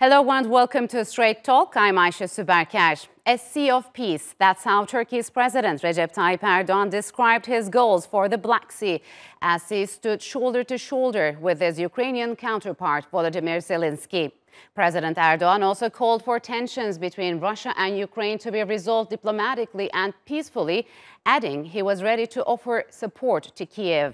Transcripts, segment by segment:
Hello and welcome to Straight Talk. I'm Ayşe Süberker. A sea of peace. That's how Turkey's President Recep Tayyip Erdogan described his goals for the Black Sea as he stood shoulder to shoulder with his Ukrainian counterpart Volodymyr Zelenskyy. President Erdogan also called for tensions between Russia and Ukraine to be resolved diplomatically and peacefully, adding he was ready to offer support to Kiev.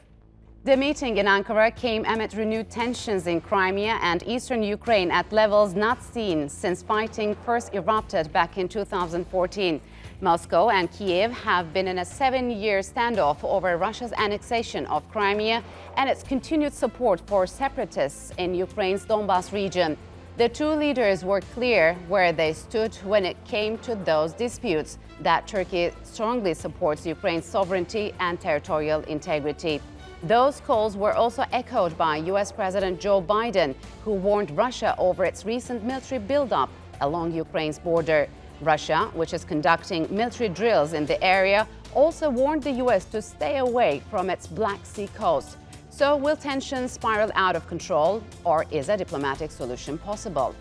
The meeting in Ankara came amid renewed tensions in Crimea and eastern Ukraine at levels not seen since fighting first erupted back in 2014. Moscow and Kiev have been in a 7-year standoff over Russia's annexation of Crimea and its continued support for separatists in Ukraine's Donbass region. The two leaders were clear where they stood when it came to those disputes, that Turkey strongly supports Ukraine's sovereignty and territorial integrity. Those calls were also echoed by U.S. President Joe Biden, who warned Russia over its recent military buildup along Ukraine's border. Russia, which is conducting military drills in the area, also warned the U.S. to stay away from its Black Sea coast. So will tensions spiral out of control, or is a diplomatic solution possible?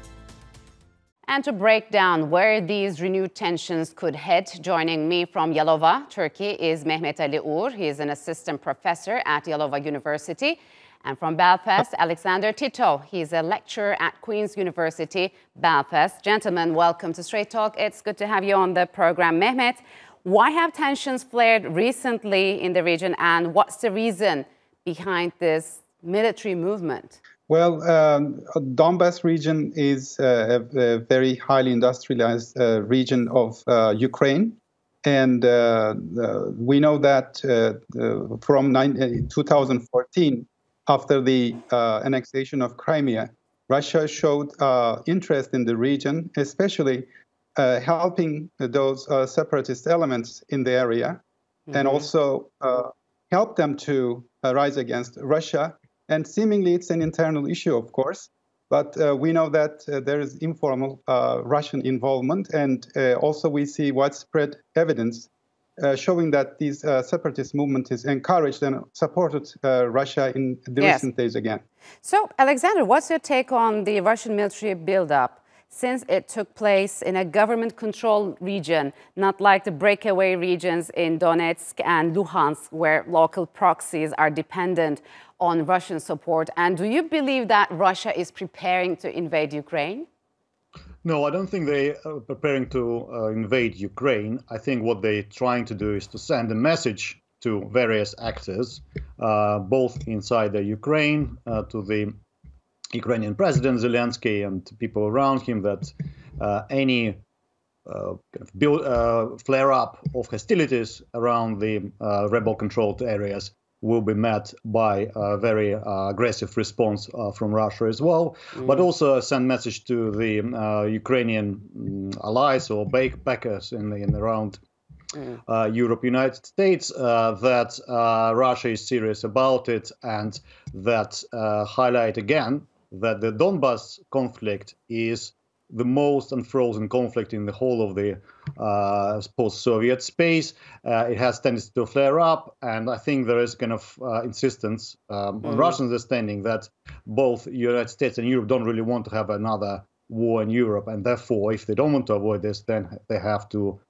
And to break down where these renewed tensions could head, joining me from Yalova, Turkey, is Mehmet Ali Ugur. He is an assistant professor at Yalova University. And from Belfast, Alexander Titov. He is a lecturer at Queen's University, Belfast. Gentlemen, welcome to Straight Talk. It's good to have you on the program. Mehmet, why have tensions flared recently in the region, and what's the reason behind this military movement? Well, Donbass region is a very highly industrialized region of Ukraine. And we know that from 2014, after the annexation of Crimea, Russia showed interest in the region, especially helping those separatist elements in the area, and also help them to rise against Russia. And seemingly it's an internal issue, of course, but we know that there is informal Russian involvement, and also we see widespread evidence showing that this separatist movement is encouraged and supported Russia in the recent days again. So, Alexander, what's your take on the Russian military buildup? Since it took place in a government-controlled region, not like the breakaway regions in Donetsk and Luhansk, where local proxies are dependent on Russian support. And do you believe that Russia is preparing to invade Ukraine? No, I don't think they are preparing to invade Ukraine. I think what they're trying to do is to send a message to various actors, both inside the Ukraine, to the Ukrainian President Zelenskyy and people around him, that any flare-up of hostilities around the rebel-controlled areas will be met by a very aggressive response from Russia as well, but also send message to the Ukrainian allies or backers in around Europe, United States, that Russia is serious about it, and that highlight again that the Donbass conflict is the most unfrozen conflict in the whole of the post-Soviet space. It has tendency to flare up, and I think there is kind of insistence on Russian understanding that both the United States and Europe don't really want to have another war in Europe, and therefore, if they don't want to avoid this, then they have to,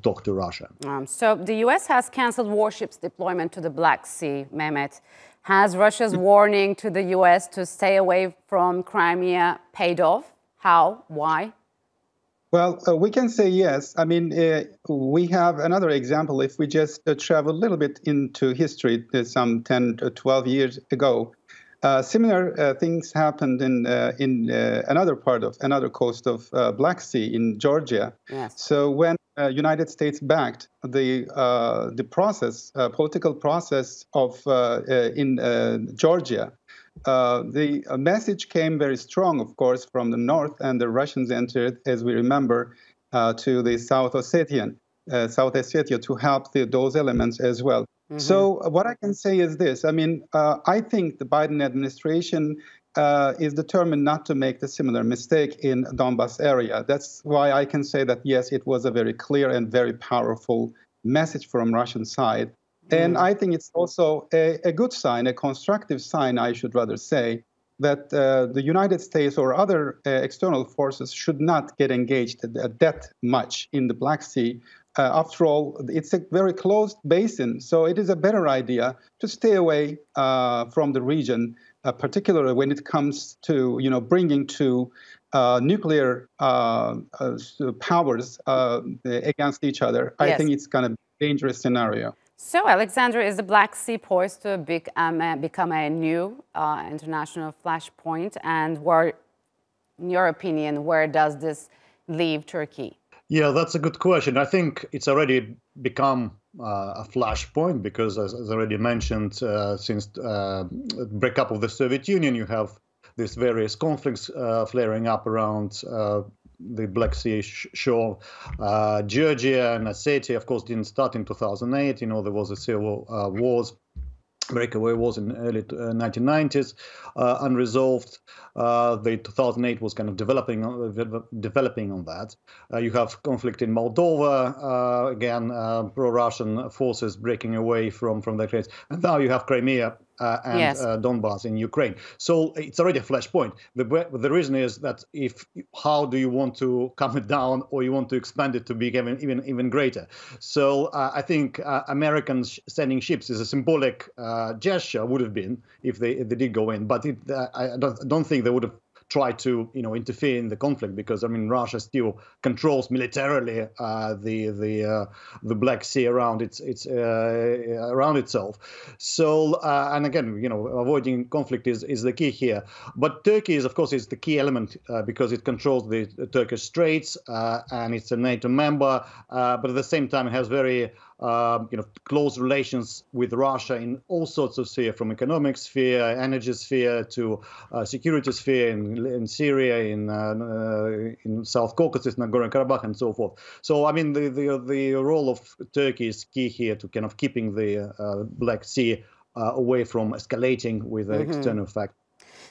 talk to Russia. So the U.S. has canceled warships deployment to the Black Sea, Mehmet. Has Russia's warning to the U.S. to stay away from Crimea paid off? How? Why? Well, we can say yes. I mean, we have another example. If we just travel a little bit into history, some 10 to 12 years ago, similar things happened in another coast of Black Sea in Georgia. Yes. So when United States backed the process, political process of in Georgia, the message came very strong, of course, from the north, and the Russians entered, as we remember, to the South Ossetia to help those elements as well. So what I can say is this. I mean, I think the Biden administration is determined not to make the similar mistake in Donbass area. That's why I can say that, yes, it was a very clear and very powerful message from Russian side. And I think it's also a good sign, a constructive sign, I should rather say, that the United States or other external forces should not get engaged that much in the Black Sea. After all, it's a very closed basin, so it is a better idea to stay away from the region, particularly when it comes to bringing to nuclear powers against each other. Yes. I think it's going to be a dangerous scenario. So, Alexander, is the Black Sea poised to become a new international flashpoint? And where, in your opinion, where does this leave Turkey? Yeah, that's a good question. I think it's already become a flashpoint because, as already mentioned, since the breakup of the Soviet Union, you have these various conflicts flaring up around the Black Sea shore. Georgia and Ossetia, of course, didn't start in 2008. There was a civil wars, breakaway wars in early 1990s, unresolved. The 2008 was kind of developing on that. You have conflict in Moldova, again, pro-Russian forces breaking away from the Ukraine. And now you have Crimea and yes. Donbass in Ukraine. So it's already a flashpoint. The reason is that how do you want to calm it down, or you want to expand it to be even greater? So I think Americans sending ships is a symbolic gesture, would have been if they did go in, but I don't think they would have tried to interfere in the conflict, because Russia still controls militarily the Black Sea around around itself. So and again, avoiding conflict is the key here. But Turkey is, of course, is the key element because it controls the Turkish Straits and it's a NATO member, but at the same time it has very close relations with Russia in all sorts of sphere, from economic sphere, energy sphere, to security sphere in Syria, in South Caucasus, Nagorno-Karabakh, and so forth. So, the role of Turkey is key here to kind of keeping the Black Sea away from escalating with external factors.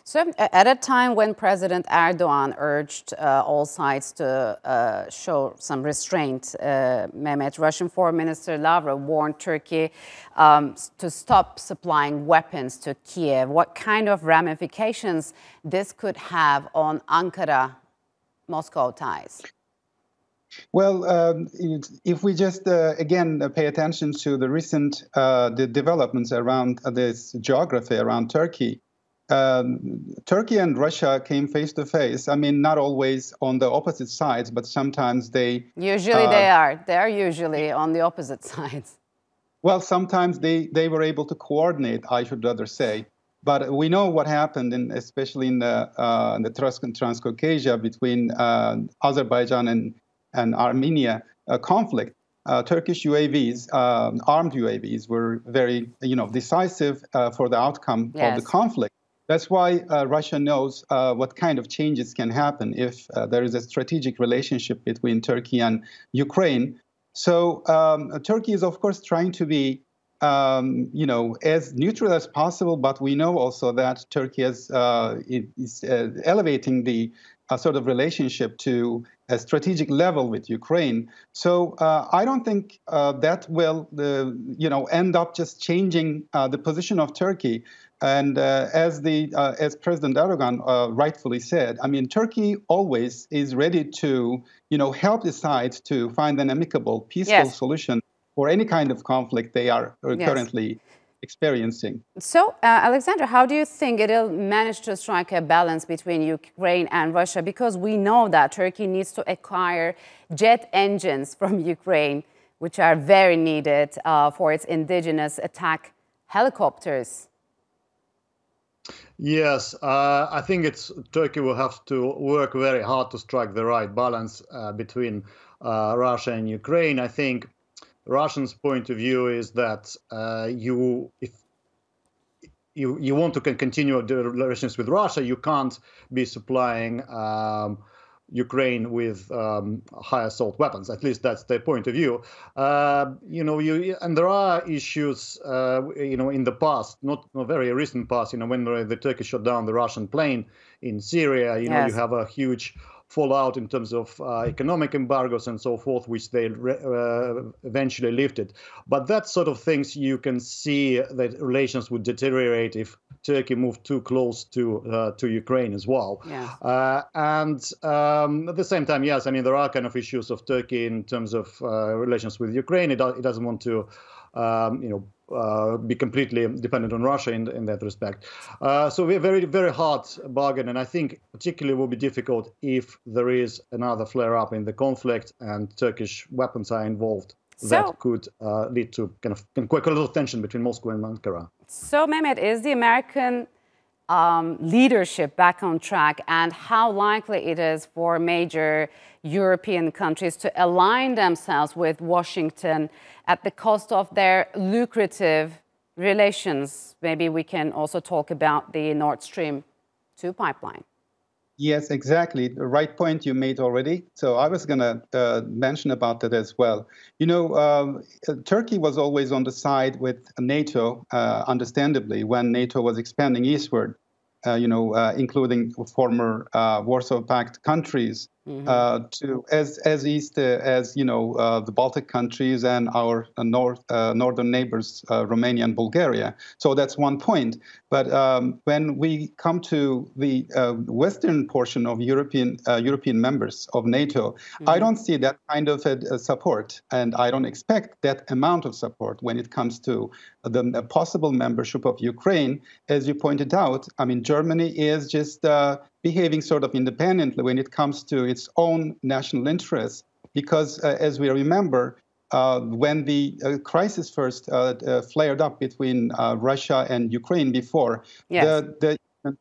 So at a time when President Erdogan urged all sides to show some restraint, Mehmet, Russian Foreign Minister Lavrov warned Turkey to stop supplying weapons to Kiev. What kind of ramifications this could have on Ankara-Moscow ties? Well, if we just, again, pay attention to the recent the developments around this geography around Turkey, Turkey and Russia came face to face. Not always on the opposite sides, but sometimes they... Usually they are. They are usually on the opposite sides. Well, sometimes they were able to coordinate, I should rather say. But we know what happened, especially in the Transcaucasia between Azerbaijan and Armenia conflict. Turkish UAVs, armed UAVs, were very decisive for the outcome of the conflict. That's why Russia knows what kind of changes can happen if there is a strategic relationship between Turkey and Ukraine. So Turkey is, of course, trying to be, as neutral as possible. But we know also that Turkey is elevating the sort of relationship to a strategic level with Ukraine. So I don't think that will, end up just changing the position of Turkey. And as President Erdogan rightfully said, Turkey always is ready to, help the sides to find an amicable, peaceful solution for any kind of conflict they are currently experiencing. So, Alexander, how do you think it'll manage to strike a balance between Ukraine and Russia? Because we know that Turkey needs to acquire jet engines from Ukraine, which are very needed for its indigenous attack helicopters. Yes, I think Turkey will have to work very hard to strike the right balance between Russia and Ukraine. I think Russians' point of view is that if you want to continue the relations with Russia, you can't be supplying Ukraine with high assault weapons. At least that's their point of view. And there are issues, in the past, not very recent past, when the Turkish shot down the Russian plane in Syria. You have a huge fallout in terms of economic embargoes and so forth, which they eventually lifted. But that sort of things, you can see that relations would deteriorate if Turkey moved too close to Ukraine as well. Yes. And at the same time, yes, I mean, there are kind of issues of Turkey in terms of relations with Ukraine. It doesn't want to, be completely dependent on Russia in that respect. So we're very, very hard bargain. And I think particularly will be difficult if there is another flare up in the conflict and Turkish weapons are involved. That could lead to kind of quite a little tension between Moscow and Ankara. So, Mehmet, is the American leadership back on track, and how likely it is for major European countries to align themselves with Washington at the cost of their lucrative relations? Maybe we can also talk about the Nord Stream 2 pipeline. Yes, exactly. The right point you made already. So I was going to mention about that as well. You know, Turkey was always on the side with NATO, understandably, when NATO was expanding eastward, including former Warsaw Pact countries, to as east as the Baltic countries and our northern neighbors, Romania and Bulgaria. So that's one point. But when we come to the western portion of European members of NATO, I don't see that kind of a support, and I don't expect that amount of support when it comes to the possible membership of Ukraine. As you pointed out, I mean, Germany is just behaving sort of independently when it comes to its own national interests, because as we remember, when the crisis first flared up between Russia and Ukraine before, the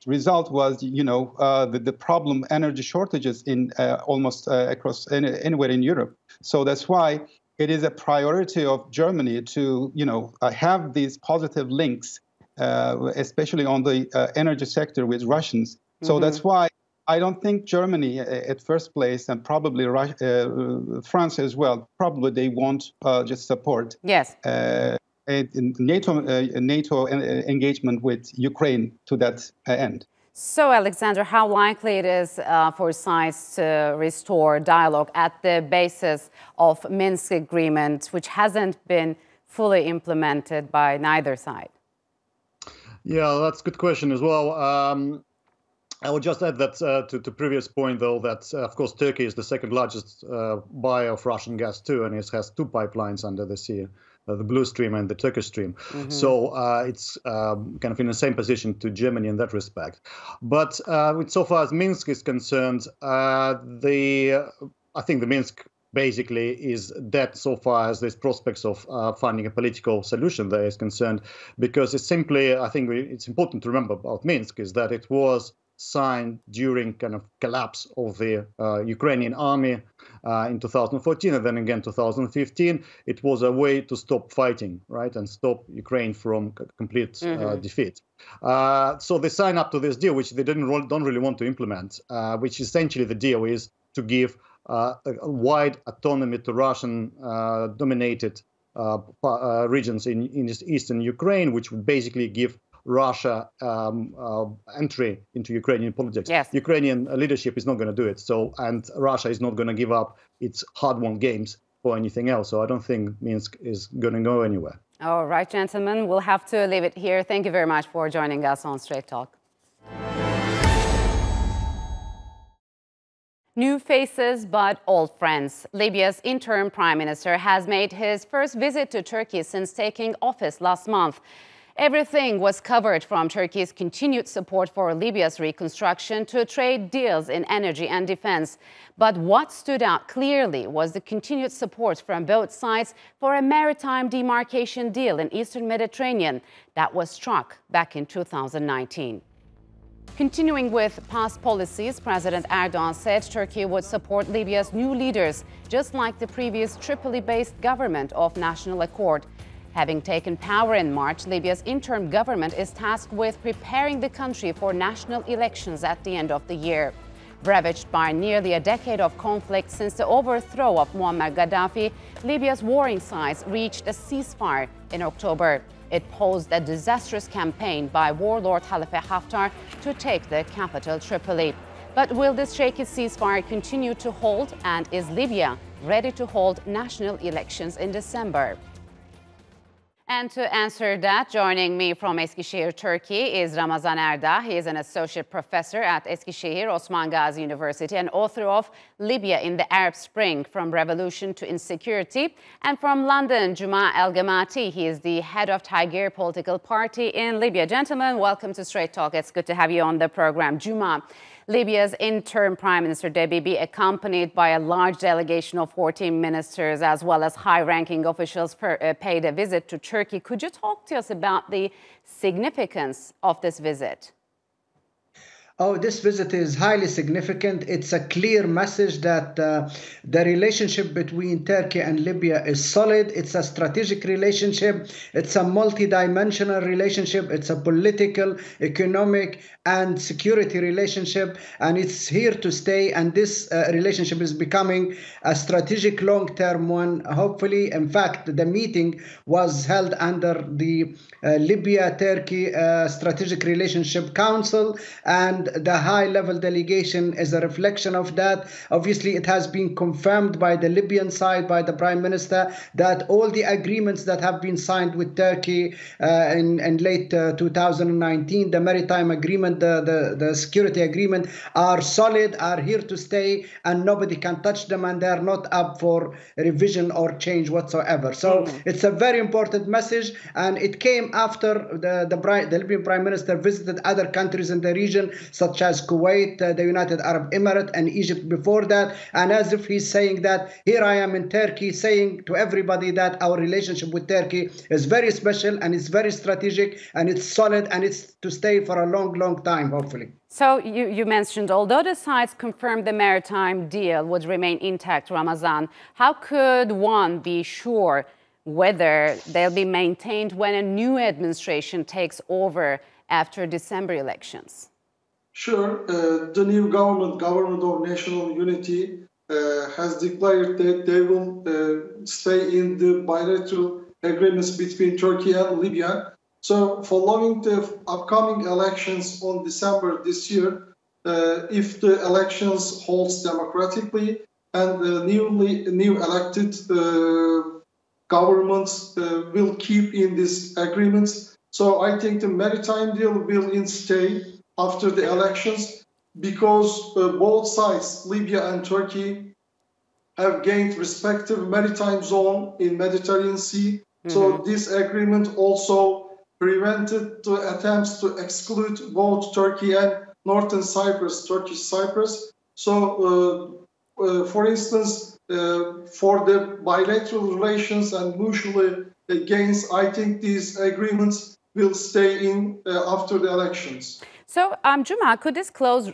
result was, the problem, energy shortages in almost across anywhere in Europe. So that's why it is a priority of Germany to, have these positive links, especially on the energy sector with Russians. So that's why I don't think Germany at first place, and probably France as well, probably they won't just support NATO engagement with Ukraine to that end. So, Alexander, how likely it is for sides to restore dialogue at the basis of Minsk agreement, which hasn't been fully implemented by neither side? Yeah, that's a good question as well. I would just add that to the previous point, though, that, of course, Turkey is the second largest buyer of Russian gas, too, and it has two pipelines under the sea, the Blue Stream and the Turkish Stream. So it's kind of in the same position to Germany in that respect. But so far as Minsk is concerned, I think the Minsk basically is dead so far as there's prospects of finding a political solution there is concerned, because it's simply, I think it's important to remember about Minsk is that it was signed during kind of collapse of the Ukrainian army in 2014 and then again 2015. It was a way to stop fighting, right, and stop Ukraine from complete defeat. So they signed up to this deal, which they don't really want to implement, which essentially the deal is to give a wide autonomy to Russian dominated regions in eastern Ukraine, which would basically give Russia entry into Ukrainian politics. Ukrainian leadership is not going to do it. And Russia is not going to give up its hard-won games for anything else. So I don't think Minsk is going to go anywhere. All right, gentlemen, we'll have to leave it here. Thank you very much for joining us on Straight Talk. New faces, but old friends. Libya's interim prime minister has made his first visit to Turkey since taking office last month. Everything was covered, from Turkey's continued support for Libya's reconstruction to trade deals in energy and defense. But what stood out clearly was the continued support from both sides for a maritime demarcation deal in Eastern Mediterranean that was struck back in 2019. Continuing with past policies, President Erdogan said Turkey would support Libya's new leaders, just like the previous Tripoli-based government of national accord. Having taken power in March, Libya's interim government is tasked with preparing the country for national elections at the end of the year. Ravaged by nearly a decade of conflict since the overthrow of Muammar Gaddafi, Libya's warring sides reached a ceasefire in October. It posed a disastrous campaign by warlord Khalifa Haftar to take the capital, Tripoli. But will this shaky ceasefire continue to hold, and is Libya ready to hold national elections in December? And to answer that, joining me from Eskisehir, Turkey, is Ramazan Erdag. He is an associate professor at Eskisehir, Osmangazi University, and author of Libya in the Arab Spring, From Revolution to Insecurity. And from London, Juma El-Gamati. He is the head of Tigir political party in Libya. Gentlemen, welcome to Straight Talk. It's good to have you on the program. Juma, Libya's interim Prime Minister Dbeibeh, accompanied by a large delegation of 14 ministers as well as high-ranking officials, paid a visit to Turkey. Could you talk to us about the significance of this visit? Oh, this visit is highly significant. It's a clear message that the relationship between Turkey and Libya is solid. It's a strategic relationship. It's a multi-dimensional relationship. It's a political, economic, and security relationship, and it's here to stay. And this relationship is becoming a strategic long-term one, hopefully. In fact, the meeting was held under the Libya-Turkey Strategic Relationship Council, and the high-level delegation is a reflection of that. Obviously, it has been confirmed by the Libyan side, by the Prime Minister, that all the agreements that have been signed with Turkey in late 2019, the maritime agreement, the security agreement, are solid, are here to stay, and nobody can touch them, and they are not up for revision or change whatsoever. So it's a very important message, and it came after the Libyan Prime Minister visited other countries in the region, such as Kuwait, the United Arab Emirates, and Egypt before that. And as if he's saying that, here I am in Turkey saying to everybody that our relationship with Turkey is very special, and it's very strategic, and it's solid, and it's to stay for a long, long time, hopefully. So you mentioned, although the sides confirmed the maritime deal would remain intact, Ramazan, how could one be sure whether they'll be maintained when a new administration takes over after December elections? Sure. The new government of national unity, has declared that they will stay in the bilateral agreements between Turkey and Libya. So following the upcoming elections on December this year, if the elections holds democratically and the new elected governments will keep in these agreements, so I think the maritime deal will stay after the elections, because both sides, Libya and Turkey, have gained respective maritime zone in Mediterranean Sea. So this agreement also prevented the attempts to exclude both Turkey and Northern Cyprus, Turkish Cyprus. So, for instance, for the bilateral relations and mutual gains, I think these agreements will stay in after the elections. So, Juma, could this close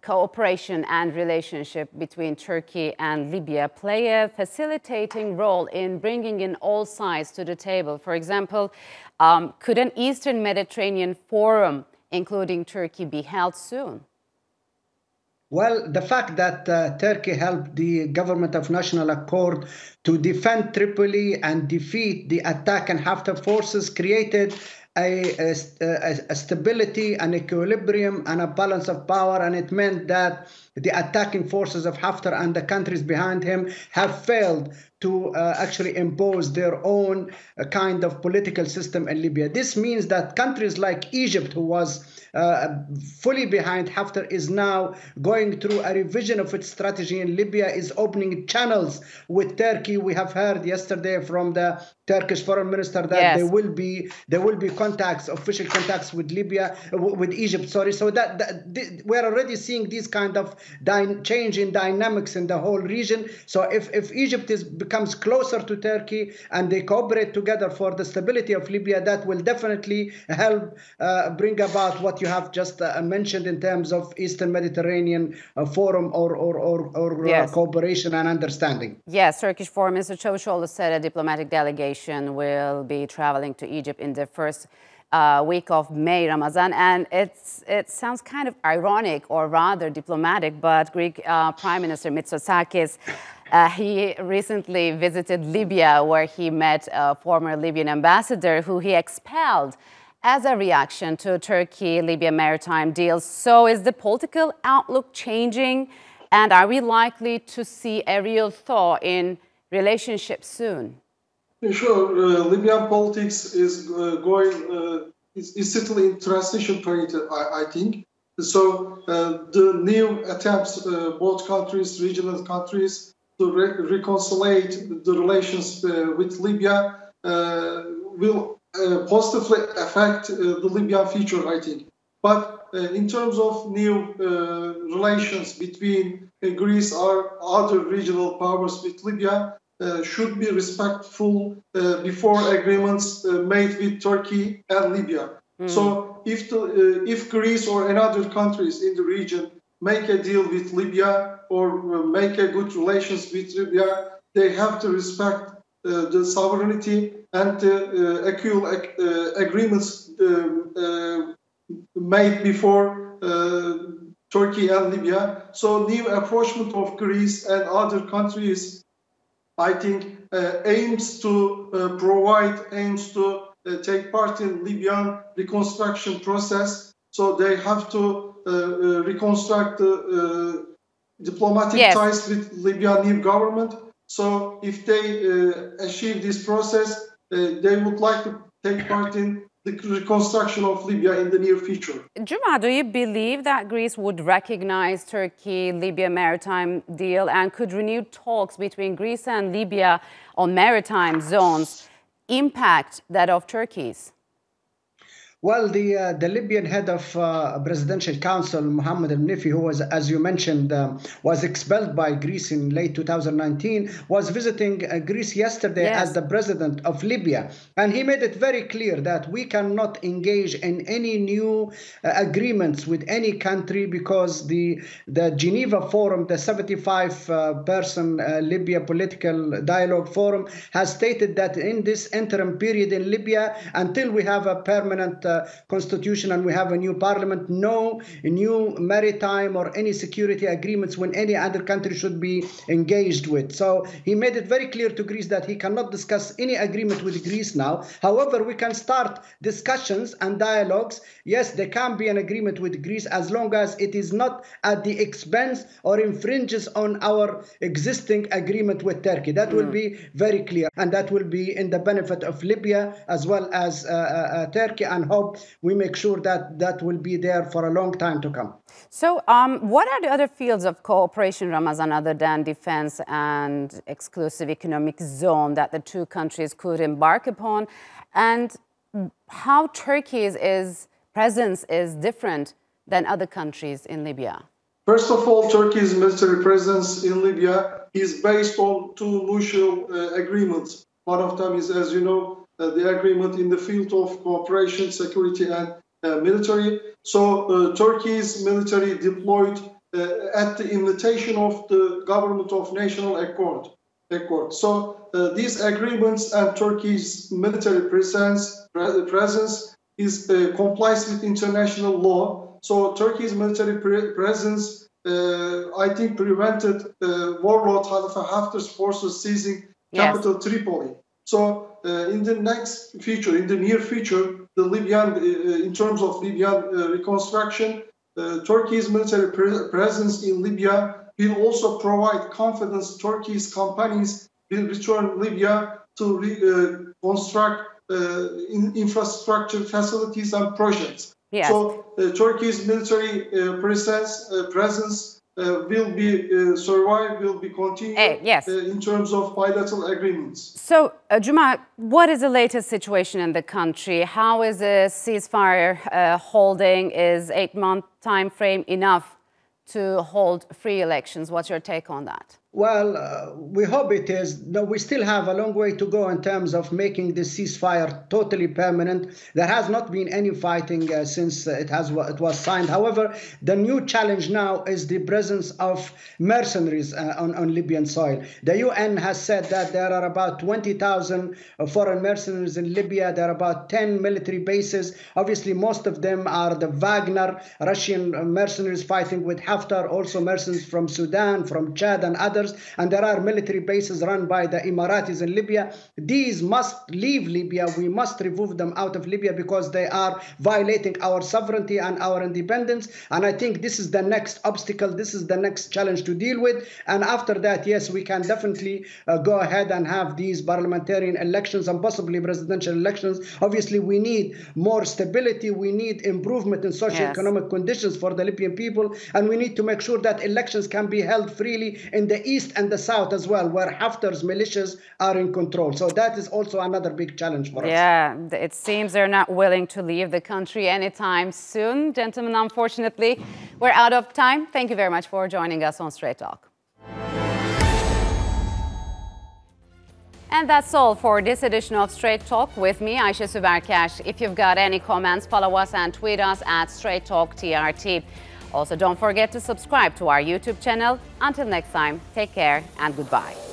cooperation and relationship between Turkey and Libya play a facilitating role in bringing in all sides to the table? For example, could an Eastern Mediterranean forum, including Turkey, be held soon? Well, the fact that Turkey helped the government of national accord to defend Tripoli and defeat the attacking Haftar forces created a stability, an equilibrium, and a balance of power, and it meant that the attacking forces of Haftar and the countries behind him have failed to actually impose their own kind of political system in Libya. This means that countries like Egypt, who was fully behind Haftar, is now going through a revision of its strategy in Libya, is opening channels with Turkey. We have heard yesterday from the Turkish foreign minister that there will be contacts, official contacts with Libya, with Egypt. Sorry, so we're already seeing these kind of change in dynamics in the whole region. So if Egypt becomes closer to Turkey and they cooperate together for the stability of Libya, that will definitely help bring about what you have just mentioned in terms of Eastern Mediterranean forum or cooperation and understanding. Yes, Turkish Foreign Minister Çavuşoğlu said a diplomatic delegation will be traveling to Egypt in the first week of May, Ramazan, and it sounds kind of ironic, or rather diplomatic, but Greek Prime Minister Mitsotakis, he recently visited Libya, where he met a former Libyan ambassador who he expelled as a reaction to Turkey-Libya maritime deals. So is the political outlook changing, and are we likely to see a real thaw in relationships soon? Sure. Libyan politics is is still in transition period, I think. So the new attempts, both countries, regional countries, to reconcile the relations with Libya will positively affect the Libyan future, I think. But in terms of new relations between Greece or other regional powers with Libya, should be respectful before agreements made with Turkey and Libya. So if Greece or another countries in the region make a deal with Libya or make a good relations with Libya, they have to respect the sovereignty and the equal agreements made before Turkey and Libya. So new approachment of Greece and other countries, I think, aims to take part in Libyan reconstruction process. So they have to reconstruct diplomatic ties with Libyan new government. So if they achieve this process, they would like to take part in the reconstruction of Libya in the near future. Juma, do you believe that Greece would recognize Turkey-Libya maritime deal and could renewed talks between Greece and Libya on maritime zones impact that of Turkey's? Well, the Libyan head of Presidential Council, Mohammed al-Nifi, who was, as you mentioned, was expelled by Greece in late 2019, was visiting Greece yesterday as the president of Libya. And he made it very clear that we cannot engage in any new agreements with any country because the Geneva Forum, the 75-person Libya Political Dialogue Forum, has stated that in this interim period in Libya, until we have a permanent constitution and we have a new parliament, no new maritime or any security agreements when any other country should be engaged with. So he made it very clear to Greece that he cannot discuss any agreement with Greece now. However, we can start discussions and dialogues. Yes, there can be an agreement with Greece as long as it is not at the expense or infringes on our existing agreement with Turkey. That will be very clear, and that will be in the benefit of Libya as well as Turkey, and hope we make sure that that will be there for a long time to come. So what are the other fields of cooperation, Ramazan, other than defense and exclusive economic zone that the two countries could embark upon? And how Turkey's presence is different than other countries in Libya? First of all, Turkey's military presence in Libya is based on two mutual agreements. One of them is, as you know, the agreement in the field of cooperation, security, and military. So Turkey's military deployed at the invitation of the Government of National Accord. So these agreements and Turkey's military presence is complies with international law. So Turkey's military presence, I think, prevented warlord Khalifa Haftar's forces seizing capital Tripoli. So in the near future, the Libyan, in terms of Libyan reconstruction, Turkey's military presence in Libya will also provide confidence Turkey's companies will return Libya to reconstruct infrastructure facilities and projects. Yes. So Turkey's military presence will be will be continued in terms of bilateral agreements. So, Juma, what is the latest situation in the country? How is the ceasefire holding? Is 8-month time frame enough to hold free elections? What's your take on that? Well, we hope it is. No, we still have a long way to go in terms of making this ceasefire totally permanent. There has not been any fighting since it was signed. However, the new challenge now is the presence of mercenaries on Libyan soil. The UN has said that there are about 20,000 foreign mercenaries in Libya. There are about 10 military bases. Obviously, most of them are the Wagner Russian mercenaries fighting with Haftar, also mercenaries from Sudan, from Chad, and others. Haftars, and there are military bases run by the Emiratis in Libya. These must leave Libya. We must remove them out of Libya because they are violating our sovereignty and our independence. And I think this is the next obstacle. This is the next challenge to deal with. And after that, yes, we can definitely go ahead and have these parliamentarian elections and possibly presidential elections. Obviously, we need more stability. We need improvement in socio-economic conditions for the Libyan people. And we need to make sure that elections can be held freely in the east and the south as well, where Haftar's militias are in control. So that is also another big challenge for us. Yeah, it seems they're not willing to leave the country anytime soon. Gentlemen, unfortunately, we're out of time. Thank you very much for joining us on Straight Talk. And that's all for this edition of Straight Talk with me, Ayşe Süberkaş. If you've got any comments, follow us and tweet us at Straight Talk TRT. Also, don't forget to subscribe to our YouTube channel. Until next time, take care and goodbye.